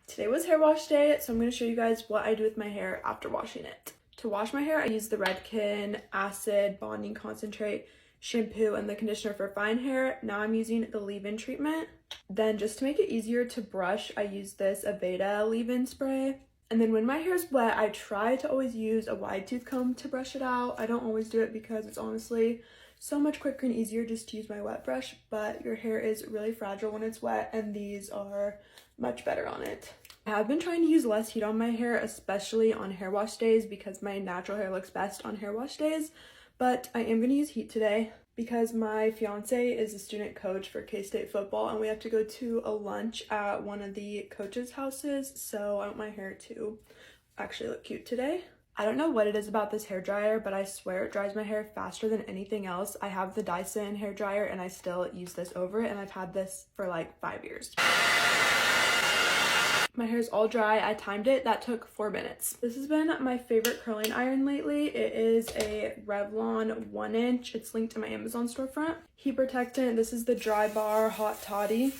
Today was hair wash day, so I'm going to show you guys what I do with my hair after washing it. To wash my hair, I use the Redken Acid Bonding Concentrate shampoo and the conditioner for fine hair. Now I'm using the leave-in treatment. Then just to make it easier to brush, I use this Aveda leave-in spray. And then when my hair is wet, I try to always use a wide tooth comb to brush it out. I don't always do it because it's honestly so much quicker and easier just to use my wet brush, but your hair is really fragile when it's wet and these are much better on it. I have been trying to use less heat on my hair, especially on hair wash days because my natural hair looks best on hair wash days, but I am going to use heat today because my fiance is a student coach for K-State football and we have to go to a lunch at one of the coaches' houses, so I want my hair to actually look cute today. I don't know what it is about this hair dryer, but I swear it dries my hair faster than anything else. I have the Dyson hair dryer and I still use this over it, and I've had this for like 5 years. My hair is all dry. I timed it. That took 4 minutes. This has been my favorite curling iron lately. It is a Revlon 1-inch. It's linked to my Amazon storefront. Heat protectant. This is the Dry Bar Hot Toddy.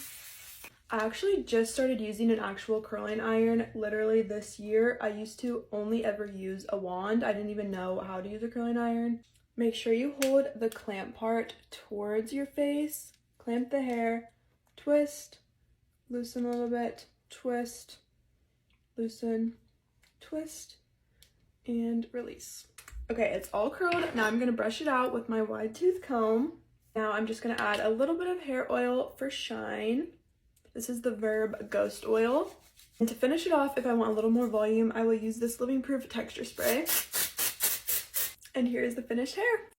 I actually just started using an actual curling iron literally this year. I used to only ever use a wand. I didn't even know how to use a curling iron. Make sure you hold the clamp part towards your face. Clamp the hair, twist, loosen a little bit, twist, loosen, twist, and release. Okay, it's all curled. Now I'm gonna brush it out with my wide tooth comb. Now I'm just gonna add a little bit of hair oil for shine. This is the Verb Ghost Oil. And to finish it off, if I want a little more volume, I will use this Living Proof texture spray. And here is the finished hair.